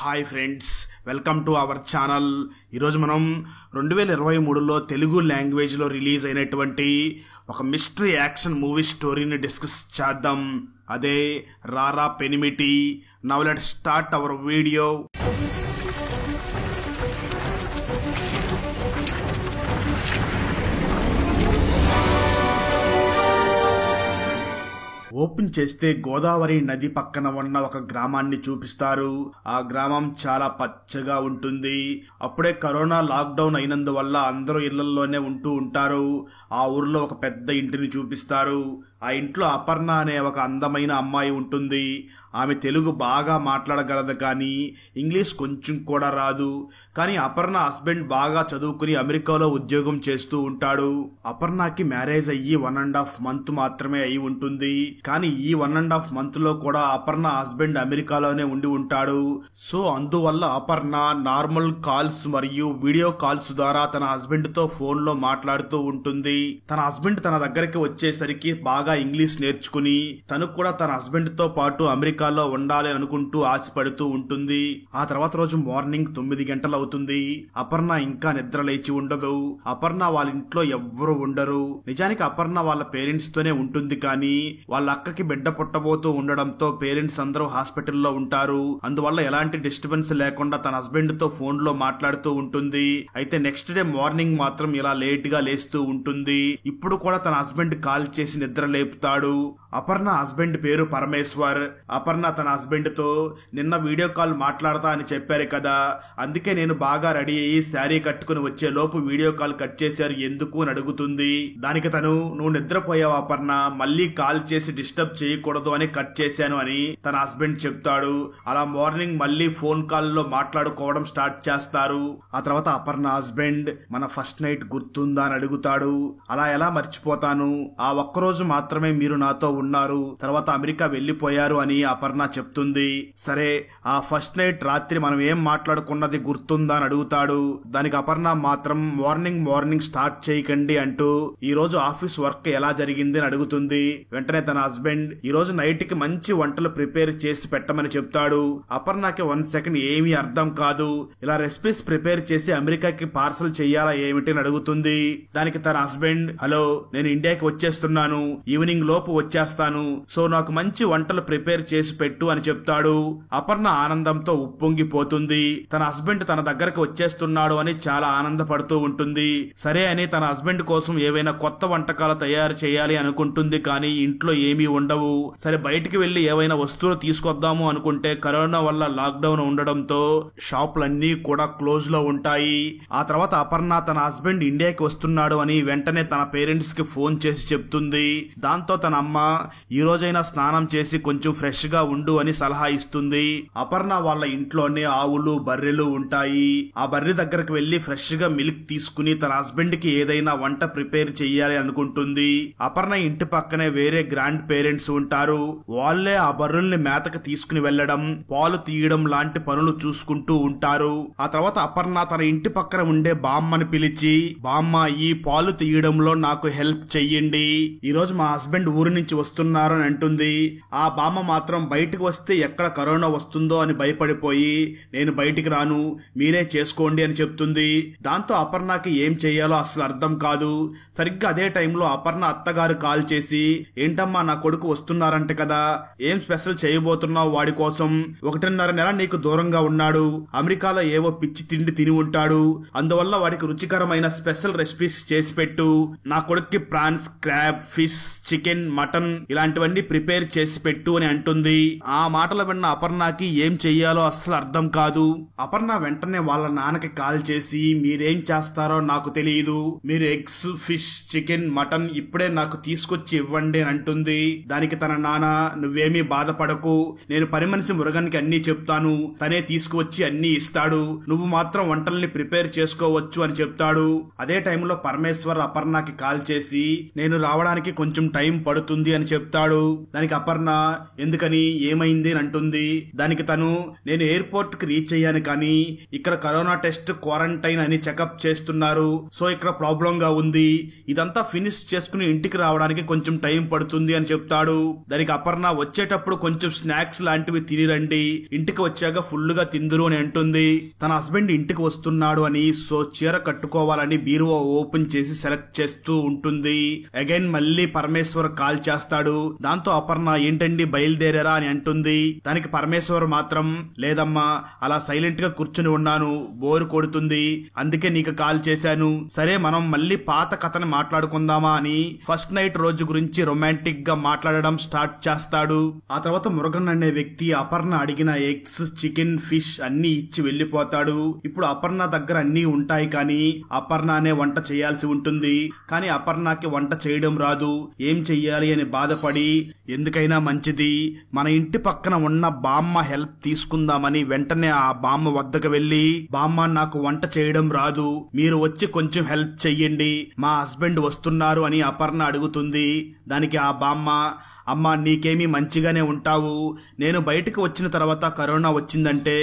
Hi friends, welcome to our channel. ఈరోజు మనం 2023లో తెలుగు లాంగ్వేజ్లో రిలీజ్ అయినటువంటి ఒక మిస్టరీ యాక్షన్ మూవీ స్టోరీని డిస్కస్ చేద్దాం. అదే రారా పెనిమిటి. Now let's start our video. Open చేస్తే గోదావరి నది పక్కన ఉన్న ఒక గ్రామాన్ని చూపిస్తారు. ఆ గ్రామం చాలా పచ్చగా ఉంటుంది. అప్పుడే కరోనా లాక్డౌన్ అయినందువల్ల అందరూ ఇళ్లలోనే ఉంటూ ఉంటారు. ఆ ఊర్లో ఒక పెద్ద ఇంటిని చూపిస్తారు. ఆ ఇంట్లో అపర్ణ అనే ఒక అందమైన అమ్మాయి ఉంటుంది. ఆమె తెలుగు బాగా మాట్లాడగలదు, కానీ ఇంగ్లీష్ కొంచెం కూడా రాదు. కానీ అపర్ణ హస్బెండ్ బాగా చదువుకుని అమెరికాలో ఉద్యోగం చేస్తూ ఉంటాడు. అపర్ణకి మ్యారేజ్ అయ్యి 1.5 month మాత్రమే అయి ఉంటుంది. కానీ ఈ 1.5 month లో కూడా అపర్ణ హస్బెండ్ అమెరికాలోనే ఉండి ఉంటాడు. సో అందువల్ల అపర్ణ నార్మల్ కాల్స్ మరియు వీడియో కాల్స్ ద్వారా తన హస్బెండ్ తో ఫోన్ లో మాట్లాడుతూ ఉంటుంది. తన హస్బెండ్ తన దగ్గరికి వచ్చేసరికి బాగా ఇంగ్లీష్ నేర్చుకుని తను కూడా తన హస్బెండ్ తో పాటు అమెరికాలో ఉండాలి అనుకుంటూ ఆశపడుతూ ఉంటుంది. ఆ తర్వాత రోజు మార్నింగ్ 9 గంటలు అవుతుంది. అపర్ణ ఇంకా నిద్ర లేచి ఉండదు. అపర్ణ వాళ్ళ ఇంట్లో ఎవ్వరూ ఉండరు. నిజానికి అపర్ణ వాళ్ళ పేరెంట్స్ తోనే ఉంటుంది, కానీ వాళ్ళ అక్కకి బిడ్డ పుట్టబోతూ ఉండడంతో పేరెంట్స్ అందరూ హాస్పిటల్లో ఉంటారు. అందువల్ల ఎలాంటి డిస్టర్బెన్స్ లేకుండా తన హస్బెండ్ తో ఫోన్ లో మాట్లాడుతూ ఉంటుంది. అయితే నెక్స్ట్ డే మార్నింగ్ మాత్రం ఇలా లేట్ గా లేస్తూ ఉంటుంది. ఇప్పుడు కూడా తన హస్బెండ్ కాల్ చేసి నిద్ర లేపుతాడు. అపర్ణ హస్బెండ్ పేరు పరమేశ్వర్. అపర్ణ తన హస్బెండ్ తో నిన్న వీడియో కాల్ మాట్లాడతా అని చెప్పారు కదా, అందుకే నేను బాగా రెడీ అయ్యి శారీ కట్టుకుని వచ్చే లోపు వీడియో కాల్ కట్ చేశారు ఎందుకు అని అడుగుతుంది. దానికి తను, నువ్వు నిద్రపోయావు అపర్ణ, మళ్ళీ కాల్ చేసి డిస్టర్బ్ చేయకూడదు అని కట్ చేశాను అని తన హస్బెండ్ చెప్తాడు. అలా మార్నింగ్ మళ్ళీ ఫోన్ కాల్ లో మాట్లాడుకోవడం స్టార్ట్ చేస్తారు. ఆ తర్వాత అపర్ణ హస్బెండ్, మన ఫస్ట్ నైట్ గుర్తుందా అని అడుగుతాడు. అలా ఎలా మర్చిపోతాను, ఆ ఒక్కరోజు మాత్రమే మీరు నాతో ఉన్నారు, తర్వాత అమెరికా వెళ్లిపోయారు అని అపర్ణ చెప్తుంది. సరే, ఆ ఫస్ట్ నైట్ రాత్రి మనం ఏం మాట్లాడుకున్నది గుర్తుందా అని అడుగుతాడు. దానికి అపర్ణ మాత్రం మార్నింగ్ స్టార్ట్ చేయకండి అంటూ ఈ రోజు ఆఫీస్ వర్క్ ఎలా జరిగింది అని అడుగుతుంది. వెంటనే తన హస్బెండ్ ఈ రోజు నైట్ కి మంచి వంటలు ప్రిపేర్ చేసి పెట్టమని చెప్తాడు. అపర్ణకి 1 second ఏమీ అర్థం కాదు. ఇలా రెసిపీస్ ప్రిపేర్ చేసి అమెరికాకి పార్సల్ చెయ్యాలా ఏమిటి అని అడుగుతుంది. దానికి తన హస్బెండ్, హలో, నేను ఇండియాకి వచ్చేస్తున్నాను, ఈవినింగ్ లోపు వచ్చేస్తాను, సో నాకు మంచి వంటలు ప్రిపేర్ చేసి పెట్టు అని చెప్తాడు. అపర్ణ ఆనందంతో ఉప్పొంగిపోతుంది. తన హస్బెండ్ తన దగ్గరకు వచ్చేస్తున్నాడు అని చాలా ఆనందపడుతూ ఉంటుంది. సరే అని తన హస్బెండ్ కోసం ఏవైనా కొత్త వంటకాలు తయారు చేయాలి అనుకుంటుంది, కానీ ఇంట్లో ఏమీ ఉండవు. సరే, బయటికి వెళ్లి ఏవైనా వస్తువులు తీసుకొద్దాము అనుకుంటే కరోనా వల్ల లాక్డౌన్ ఉండడంతో షాపులన్నీ కూడా క్లోజ్ లో ఉంటాయి. ఆ తర్వాత అపర్ణ తన హస్బెండ్ ఇండియాకి వస్తున్నాడు అని వెంటనే తన పేరెంట్స్ కి ఫోన్ చేసి చెప్తుంది. దాంతో తన అమ్మ, ఈ రోజైనా స్నానం చేసి కొంచెం ఫ్రెష్ గా ఉండు అని సలహా ఇస్తుంది. అపర్ణ వాళ్ళ ఇంట్లోనే ఆవులు బర్రెలు ఉంటాయి. ఆ బర్రె దగ్గరకు వెళ్లి ఫ్రెష్ గా మిల్క్ తీసుకుని తన హస్బెండ్ కి ఏదైనా వంట ప్రిపేర్ చెయ్యాలి అనుకుంటుంది. అపర్ణ ఇంటి పక్కనే వేరే గ్రాండ్ పేరెంట్స్ ఉంటారు. వాళ్లే ఆ బర్రెల్ని మేతకు తీసుకుని వెళ్లడం, పాలు తీయడం లాంటి పనులు చూసుకుంటూ ఉంటారు. ఆ తర్వాత అపర్ణ తన ఇంటి పక్కన ఉండే బామ్మని పిలిచి, బామ్మ, ఈ పాలు తీయడంలో నాకు హెల్ప్ చెయ్యండి, ఈ రోజు మా హస్బెండ్ ఊరి నుంచి వస్తున్నారు అని అంటుంది. ఆ బామ్మ మాత్రం బయటకు వస్తే ఎక్కడ కరోనా వస్తుందో అని భయపడిపోయి, నేను బయటికి రాను, మీరే చేసుకోండి అని చెప్తుంది. దాంతో అపర్ణకి ఏం చెయ్యాలో అసలు అర్థం కాదు. సరిగ్గా అదే టైంలో అపర్ణ అత్తగారు కాల్ చేసి, ఏంటమ్మా నా కొడుకు వస్తున్నారంట కదా, ఏం స్పెషల్ చేయబోతున్నావు వాడి కోసం, 1.5 నెల నీకు దూరంగా ఉన్నాడు, అమెరికాలో ఏవో పిచ్చి తిండి తిని ఉంటాడు, అందువల్ల వాడికి రుచికరమైన స్పెషల్ రెసిపీస్ చేసి పెట్టు, నా కొడుక్కి prawns, crab, fish, chicken, mutton ఇలాంటివన్నీ ప్రిపేర్ చేసి పెట్టు అని అంటుంది. ఆ మాటలు విన్న అపర్ణకి ఏం చెయ్యాలో అస్సలు అర్థం కాదు. అపర్ణ వెంటనే వాళ్ళ నాన్నకి కాల్ చేసి, మీరేం చేస్తారో నాకు తెలియదు, మీరు ఎగ్స్, ఫిష్, చికెన్, మటన్ ఇప్పుడే నాకు తీసుకొచ్చి ఇవ్వండి అని అంటుంది. దానికి తన నాన్న, నువ్వేమీ బాధపడకు, నేను పని మనిషి మురుగన్కి అన్ని చెప్తాను, తనే తీసుకువచ్చి అన్ని ఇస్తాడు, నువ్వు మాత్రం వంటల్ని ప్రిపేర్ చేసుకోవచ్చు అని చెప్తాడు. అదే టైంలో పరమేశ్వర్ అపర్ణకి కాల్ చేసి, నేను రావడానికి కొంచెం టైం పడుతుంది అని అని చెప్తాడు. దానికి అపర్ణ ఎందుకని ఏమైంది అని అంటుంది. దానికి తను నేను ఎయిర్పోర్ట్ కి రీచ్ అయ్యాను కానీ ఇక్కడ కరోనా టెస్ట్ క్వారంటైన్ అని చెకప్ చేస్తున్నారు, సో ఇక్కడ ప్రాబ్లం గా ఉంది, ఇదంతా ఫినిష్ చేసుకుని ఇంటికి రావడానికి కొంచెం టైం పడుతుంది అని చెప్తాడు. దానికి అపర్ణ వచ్చేటప్పుడు కొంచెం స్నాక్స్ లాంటివి తినిరండి, ఇంటికి వచ్చాక ఫుల్ గా తిందురు అని అంటుంది. తన హస్బెండ్ ఇంటికి వస్తున్నాడు అని సో చీర కట్టుకోవాలని బీరువా ఓపెన్ చేసి సెలెక్ట్ చేస్తూ ఉంటుంది. అగైన్ మళ్ళీ పరమేశ్వర్ కాల్ చేస్తాడు. దాంతో అపర్ణ ఏంటండి బయలుదేరారా అని అంటుంది. దానికి పరమేశ్వర్ మాత్రం లేదమ్మా అలా సైలెంట్ గా కూర్చుని ఉన్నాను, బోరు కొడుతుంది, అందుకే నీకు కాల్ చేశాను, సరే మనం మళ్ళీ పాత కథను మాట్లాడుకుందామా అని ఫస్ట్ నైట్ రోజు గురించి రొమాంటిక్ గా మాట్లాడడం స్టార్ట్ చేస్తాడు. ఆ తర్వాత మురుగన్ అనే వ్యక్తి అపర్ణ అడిగిన ఎగ్స్, చికెన్, ఫిష్ అన్ని ఇచ్చి వెళ్లిపోతాడు. ఇప్పుడు అపర్ణ దగ్గర అన్ని ఉంటాయి కానీ అపర్ణ అనే వంట చేయాల్సి ఉంటుంది. కానీ అపర్ణకి వంట చేయడం రాదు. ఏం చెయ్యాలి అని బాధపడి ఎందుకైనా మంచిది మన ఇంటి పక్కన ఉన్న బామ్మ హెల్ప్ తీసుకుందామని వెంటనే ఆ బామ్మ వద్దకు వెళ్లి, బామ్మ నాకు వంట చేయడం రాదు, మీరు వచ్చి కొంచెం హెల్ప్ చెయ్యండి, మా హస్బెండ్ వస్తున్నారు అని అపర్ణ అడుగుతుంది. దానికి ఆ బామ్మ, అమ్మా నీకేమీ మంచిగానే ఉంటావు, నేను బయటకు వచ్చిన తర్వాత కరోనా వచ్చిందంటే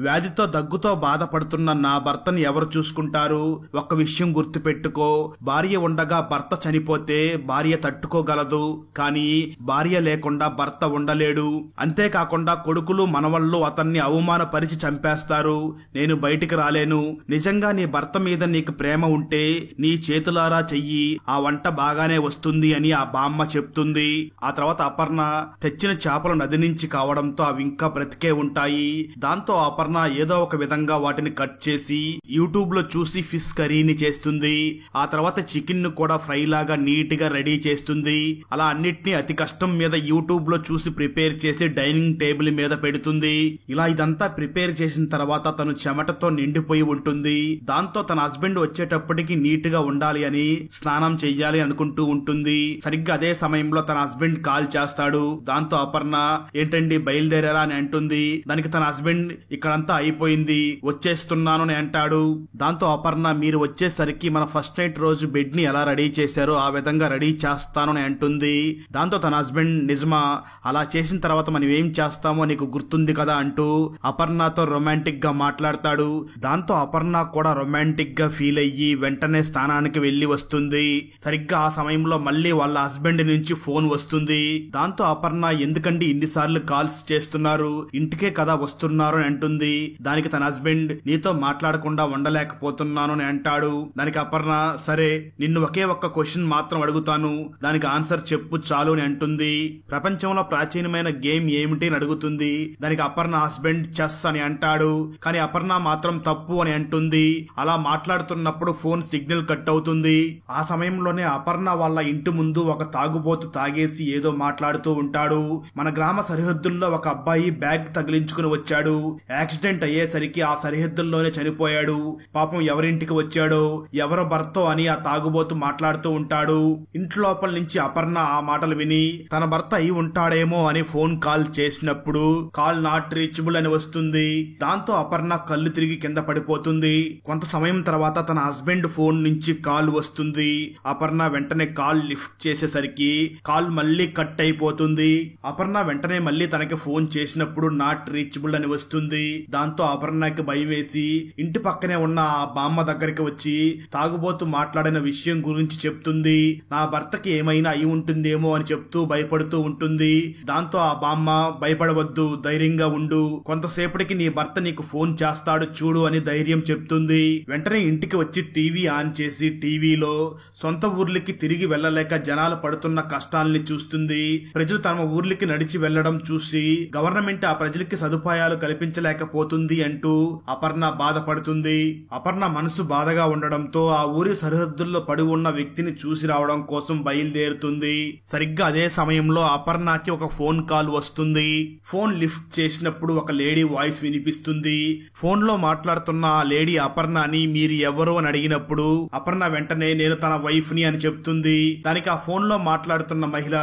వ్యాధితో దగ్గుతో బాధపడుతున్న నా భర్తని ఎవరు చూసుకుంటారు? ఒక్క విషయం గుర్తుపెట్టుకో, భార్య ఉండగా భర్త చనిపోతే భార్య తట్టుకోగలదు, కానీ భార్య లేకుండా భర్త ఉండలేడు. అంతేకాకుండా కొడుకులు మనవళ్ళు అతన్ని అవమానపరిచి చంపేస్తారు. నేను బయటికి రాలేను. నిజంగా నీ భర్త మీద నీకు ప్రేమ ఉంటే నీ చేతులారా చెయ్యి, ఆ వంట బాగానే వస్తుంది అని ఆ బామ్మ చెప్తుంది. ఆ తర్వాత అపర్ణ తెచ్చిన చేపలు నది నుంచి కావడంతో అవి ఇంకా బ్రతికే ఉంటాయి. దాంతో అపర్ణ ఏదో ఒక విధంగా వాటిని కట్ చేసి యూట్యూబ్ లో చూసి ఫిష్ కర్రీని చేస్తుంది. ఆ తర్వాత చికెన్ ను కూడా ఫ్రై లాగా నీట్ గా రెడీ చేస్తుంది. అలా అన్నిటినీ అతి కష్టం మీద యూట్యూబ్ లో చూసి ప్రిపేర్ చేసి డైనింగ్ టేబుల్ మీద పెడుతుంది. ఇలా ఇదంతా ప్రిపేర్ చేసిన తర్వాత తను చెమటతో నిండిపోయి ఉంటుంది. దాంతో తన హస్బెండ్ వచ్చేటప్పటికి నీట్ గా ఉండాలి అని స్నానం చెయ్యాలి అనుకుంటూ ఉంటుంది. సరిగ్గా అదే సమయంలో తన హస్బెండ్ కాల్ చేస్తాడు. దాంతో అపర్ణ ఏంటండి బయలుదేరారా అని అంటుంది. దానికి తన హస్బెండ్ ఇక్కడంతా అయిపోయింది, వచ్చేస్తున్నాను అని అంటాడు. దాంతో అపర్ణ మీరు వచ్చేసరికి మన ఫస్ట్ నైట్ రోజు బెడ్ ని ఎలా రెడీ చేశారో ఆ విధంగా రెడీ చేస్తాను అని అంటుంది. దాంతో తన హస్బెండ్ నిజమా, అలా చేసిన తర్వాత మనం ఏం చేస్తామో నీకు గుర్తుంది కదా అంటూ అపర్ణతో రొమాంటిక్ గా మాట్లాడతాడు. దాంతో అపర్ణ కూడా రొమాంటిక్ గా ఫీల్ అయ్యి వెంటనే స్థానానికి వెళ్లి వస్తుంది. సరిగ్గా ఆ సమయంలో మళ్ళీ వాళ్ళ హస్బెండ్ నుంచి ఫోన్ వస్తుంది. దాంతో అపర్ణ ఎందుకండి ఇన్నిసార్లు కాల్స్ చేస్తున్నారు, ఇంటికే కదా వస్తున్నారు అని అంటుంది. దానికి తన హస్బెండ్ నీతో మాట్లాడకుండా ఉండలేకపోతున్నాను అని అంటాడు. దానికి అపర్ణ సరే నిన్ను ఒకే ఒక్క క్వశ్చన్ మాత్రం అడుగుతాను, దానికి ఆన్సర్ చెప్పు చాలు అని అంటుంది. ప్రపంచంలో ప్రాచీనమైన గేమ్ ఏమిటి అని అడుగుతుంది. దానికి అపర్ణ హస్బెండ్ చెస్ అని అంటాడు. కానీ అపర్ణ మాత్రం తప్పు అని అంటుంది. అలా మాట్లాడుతున్నప్పుడు ఫోన్ సిగ్నల్ కట్ అవుతుంది. ఆ సమయంలోనే అపర్ణ వాళ్ళ ఇంటి ముందు ఒక తాగుబోతు తాగేసి ఏదో మాట్లాడుతూ ఉంటాడు. మన గ్రామ సరిహద్దుల్లో ఒక అబ్బాయి బ్యాగ్ తగిలించుకుని వచ్చాడు. యాక్సిడెంట్ అయ్యేసరికి ఆ సరిహద్దుల్లోనే చనిపోయాడు. పాపం ఎవరింటికి వచ్చాడో ఎవరో భర్తో అని ఆ తాగుబోతు మాట్లాడుతూ ఉంటాడు. ఇంటి లోపల నుంచి అపర్ణ ఆ మాటలు విని తన భర్త అయి ఉంటాడేమో అని ఫోన్ కాల్ చేసినప్పుడు కాల్ నాట్ రీచబుల్ అని వస్తుంది. దాంతో అపర్ణ కళ్ళు తిరిగి కింద పడిపోతుంది. కొంత సమయం తర్వాత తన హస్బెండ్ ఫోన్ నుంచి కాల్ వస్తుంది. అపర్ణ వెంటనే కాల్ లిఫ్ట్ చేసేసరికి కాల్ మళ్ళీ కట్ అయిపోతుంది. అపర్ణ వెంటనే మళ్ళీ తనకి ఫోన్ చేసినప్పుడు నాట్ రీచబుల్ అని వస్తుంది. దాంతో అపర్ణకి భయం వేసి ఇంటి పక్కనే ఉన్న ఆ బామ్మ దగ్గరికి వచ్చి తాగుబోతు మాట్లాడిన విషయం గురించి చెప్తుంది. నా భర్తకి ఏమైనా అయి ఉంటుందేమో అని చెప్తూ భయపడుతూ ఉంటుంది. దాంతో ఆ బామ్మ భయపడవద్దు, ధైర్యంగా ఉండు, కొంతసేపటికి నీ భర్త నీకు ఫోన్ చేస్తాడు చూడు అని ధైర్యం చెప్తుంది. వెంటనే ఇంటికి వచ్చి టీవీ ఆన్ చేసి టీవీలో సొంత ఊర్లకి తిరిగి వెళ్లలేక జనాలు పడుతున్న కష్టాల్ని చూస్తుంది. ప్రజలు తమ ఊర్లకి నడిచి వెళ్లడం చూసి గవర్నమెంట్ ఆ ప్రజలకి సదుపాయాలు కల్పించలేకపోతుంది అంటూ అపర్ణ బాధపడుతుంది. అపర్ణ మనసు బాధగా ఉండడంతో ఆ ఊరి సరిహద్దుల్లో పడి ఉన్న వ్యక్తిని చూసి రావడం కోసం బయలుదేరుతుంది. సరిగ్గా అదే సమయంలో అపర్ణకి ఒక ఫోన్ కాల్ వస్తుంది. ఫోన్ లిఫ్ట్ చేసినప్పుడు ఒక లేడీ వాయిస్ వినిపిస్తుంది. ఫోన్ లో మాట్లాడుతున్న ఆ లేడీ అపర్ణ అని మీరు ఎవరు అని అడిగినప్పుడు అపర్ణ వెంటనే నేను తన వైఫ్ ని అని చెప్తుంది. దానికి ఆ ఫోన్ లో మాట్లాడుతున్న మహిళ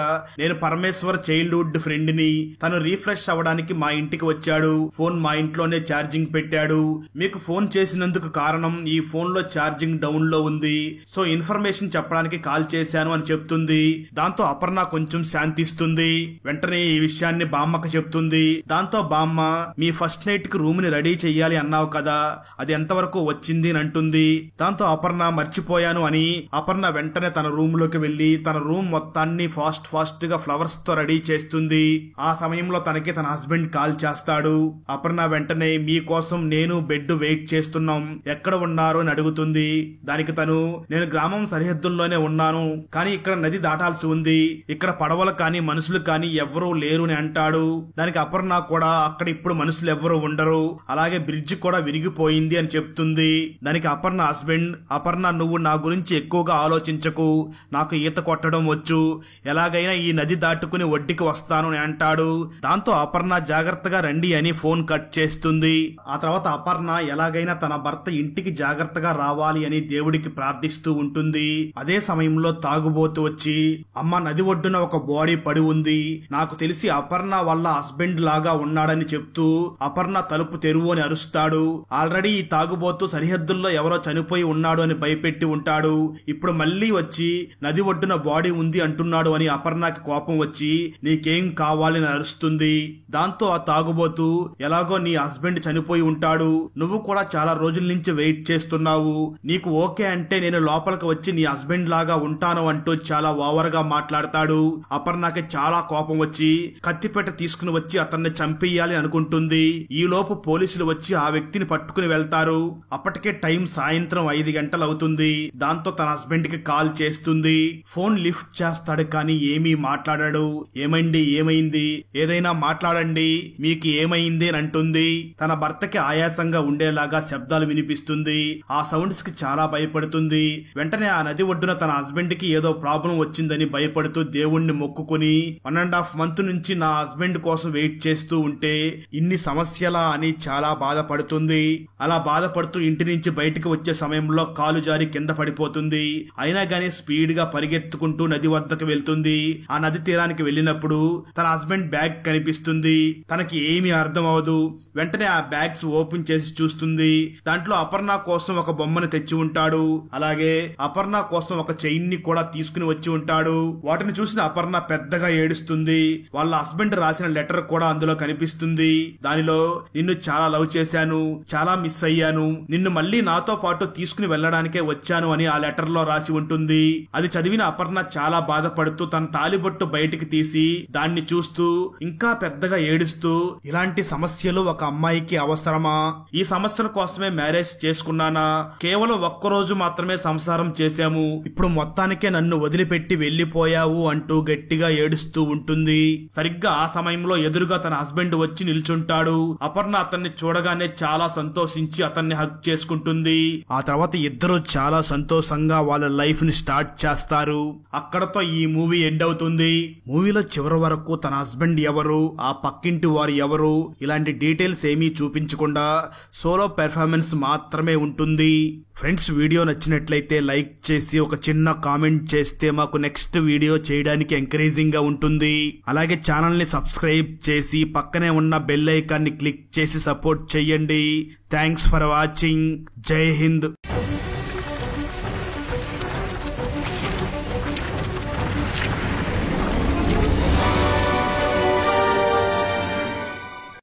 నేను పరమేశ్వర్ చైల్డ్హుడ్ ఫ్రెండ్ ని. తను రీఫ్రెష్ అవ్వడానికి మా ఇంటికి వచ్చాడు. ఫోన్ మా ఇంట్లోనే ఛార్జింగ్ పెట్టాడు. మీకు ఫోన్ చేసినందుకు కారణం ఈ ఫోన్ లో ఛార్జింగ్ డౌన్ లో ఉంది, సో ఇన్ఫర్మేషన్ చెప్పడానికి కాల్ చేశాను అని చెప్తుంది. దాంతో అపర్ణ కొంచెం శాంతిస్తుంది. వెంటనే ఈ విషయాన్ని బామ్మకి చెప్తుంది. దాంతో బామ్మ, మీ ఫస్ట్ నైట్ కి రూమ్ ని రెడీ చెయ్యాలి అన్నావు కదా, అది ఎంతవరకు వచ్చింది అని అంటుంది. దాంతో అపర్ణ మర్చిపోయాను అని అపర్ణ వెంటనే తన రూమ్ లోకి వెళ్లి తన రూమ్ మొత్తాన్ని ఫాస్ట్ గా ఫ్లవర్స్ తో రెడీ చేస్తుంది. ఆ సమయంలో తనకి తన హస్బెండ్ కాల్ చేస్తాడు. అపర్ణ వెంటనే, మీకోసం నేను బెడ్ వెయిట్ చేస్తున్నాం, ఎక్కడ ఉన్నారు అని అడుగుతుంది. దానికి తను, నేను గ్రామం సరిహద్దుల్లోనే ఉన్నాను, కానీ ఇక్కడ నది దాటాల్సి ఉంది, ఇక్కడ పడవలు కానీ మనుషులు కానీ ఎవ్వరూ లేరు అని అంటాడు. దానికి అపర్ణ కూడా, అక్కడ ఇప్పుడు మనుషులు ఎవ్వరూ ఉండరు, అలాగే బ్రిడ్జ్ కూడా విరిగిపోయింది అని చెప్తుంది. దానికి అపర్ణ హస్బెండ్, అపర్ణ నువ్వు నా గురించి ఎక్కువగా ఆలోచించకు, నాకు ఈత కొట్టడం వచ్చు, ఎలాగైనా ఈ నది దాటుకుని ఒడ్డుకి వస్తాను అని అంటాడు. దాంతో అపర్ణ జాగ్రత్తగా రండి అని ఫోన్ కట్ చేస్తుంది. ఆ తర్వాత అపర్ణ ఎలాగైనా తన భర్త ఇంటికి జాగ్రత్తగా రావాలి అని దేవుడికి ప్రార్థిస్తూ ఉంటుంది. అదే సమయంలో తాగుబోతు వచ్చి, అమ్మ నది ఒడ్డున ఒక బాడీ పడి ఉంది, నాకు తెలిసి అపర్ణ వాళ్ళ హస్బెండ్ లాగా ఉన్నాడని చెప్తూ అపర్ణ తలుపు తెరువు అని అరుస్తాడు. ఆల్రెడీ ఈ తాగుబోతు సరిహద్దుల్లో ఎవరో చనిపోయి ఉన్నాడు అని భయపెట్టి ఉంటాడు. ఇప్పుడు మళ్లీ వచ్చి నది ఒడ్డున బాడీ ఉంది అంటున్నాడు అని అపర్ణకి కోపం వచ్చి, నీకేం కావాలని అరుస్తుంది. దాంతో ఆ తాగుబోతు, ఎలాగో నీ హస్బెండ్ చనిపోయి ఉంటాడు, నువ్వు కూడా చాలా రోజుల నుంచి వెయిట్ చేస్తున్నావు, నీకు ఓకే అంటే నేను లోపలికి వచ్చి నీ హస్బెండ్ లాగా ఉంటాను అంటూ చాలా ఓవర్ గా మాట్లాడతాడు. అపర్ణకి చాలా కోపం వచ్చి కత్తిపేట తీసుకుని వచ్చి అతన్ని చంపేయాలి అనుకుంటుంది. ఈ లోపు పోలీసులు వచ్చి ఆ వ్యక్తిని పట్టుకుని వెళ్తారు. అప్పటికే టైం సాయంత్రం 5 గంటలు అవుతుంది. దాంతో తన హస్బెండ్ కి కాల్ చేస్తుంది. ఫోన్ లిఫ్ట్ చేస్తాడు కానీ ఏమీ మాట్లాడాడు. ఏమైంది, ఏమైంది, ఏదైనా మాట్లాడండి, మీకు ఏమైంది అని అంటుంది. తన భర్తకి ఆయాసంగా ఉండేలాగా శబ్దాలు వినిపిస్తుంది. ఆ సౌండ్స్ కి చాలా భయపడుతుంది. వెంటనే ఆ నది ఒడ్డున తన హస్బెండ్ కి ఏదో ప్రాబ్లం వచ్చిందని భయపడుతూ దేవుణ్ణి మొక్కుకుని 1.5 months నుంచి నా హస్బెండ్ కోసం వెయిట్ చేస్తూ ఉంటే ఇన్ని సమస్యలా అని చాలా బాధపడుతుంది. అలా బాధపడుతూ ఇంటి నుంచి బయటికి వచ్చే సమయంలో కాలు జారి కింద పడిపోతుంది. అయినా గానీ స్పీడ్ గా పరిగెత్తుకుంటూ నది వద్దకు వెళ్తుంది. ఆ నది తీరానికి వెళ్ళినప్పుడు తన హస్బెండ్ బ్యాగ్ కనిపిస్తుంది. తనకి ఏమీ అర్థం అవదు. వెంటనే ఆ బ్యాగ్స్ ఓపెన్ చేసి చూస్తుంది. దాంట్లో అపర్ణ కోసం ఒక బొమ్మను తెచ్చి ఉంటాడు. అలాగే అపర్ణ కోసం ఒక చైన్ ని కూడా తీసుకుని వచ్చి ఉంటాడు. వాటిని చూసిన అపర్ణ పెద్దగా ఏడుస్తుంది. వాళ్ళ హస్బెండ్ రాసిన లెటర్ కూడా అందులో కనిపిస్తుంది. దానిలో, నిన్ను చాలా లవ్ చేశాను, చాలా మిస్ అయ్యాను, నిన్ను మళ్ళీ నాతో పాటు తీసుకుని వెళ్లడానికే వచ్చాను అని ఆ లెటర్ లో రాసి ఉంటుంది. అది చదివిన అపర్ణ చాలా బాధపడుతూ తన తాలిబొట్టు బయటికి తీసి దాన్ని చూస్తూ ఇంకా పెద్దగా ఏడుస్తూ, ఇలాంటి సమస్యలు ఒక అమ్మాయికి అవసరమా, ఈ సమస్యల కోసమే మ్యారేజ్ చేసుకున్నానా, కేవలం ఒక్కరోజు మాత్రమే సంసారం చేశాము, ఇప్పుడు మొత్తానికే నన్ను వదిలిపెట్టి వెళ్లిపోయావు అంటూ గట్టిగా ఏడుస్తూ ఉంటుంది. సరిగ్గా ఆ సమయంలో ఎదురుగా తన హస్బెండ్ వచ్చి నిల్చుంటాడు. అపర్ణ అతన్ని చూడగానే చాలా సంతోషించి అతన్ని హగ్ చేసుకుంటుంది. ఆ తర్వాత ఇద్దరు చాలా సంతోషంగా వాళ్ళ లైఫ్ ని స్టార్ట్ చేస్తారు. అక్కడతో ఈ మూవీ ఎండ్ అవుతుంది. మూవీలో చివరి వరకు తన హస్బెండ్ ఎవరు, ఆ పక్కింటి వారు ఎవరు, ఇలాంటి డీటెయిల్స్ ఏమీ చూపించకుండా సోలో పెర్ఫార్మెన్స్ మాత్రమే ఉంటుంది. ఫ్రెండ్స్, వీడియో నచ్చినట్లయితే లైక్ చేసి ఒక చిన్న కామెంట్ చేస్తే మాకు నెక్స్ట్ వీడియో చేయడానికి ఎంకరేజింగ్ గా ఉంటుంది. అలాగే ఛానల్ ని సబ్స్క్రైబ్ చేసి పక్కనే ఉన్న బెల్ ఐకాన్ ని క్లిక్ చేసి సపోర్ట్ చేయండి. Thanks for watching. జై హింద్.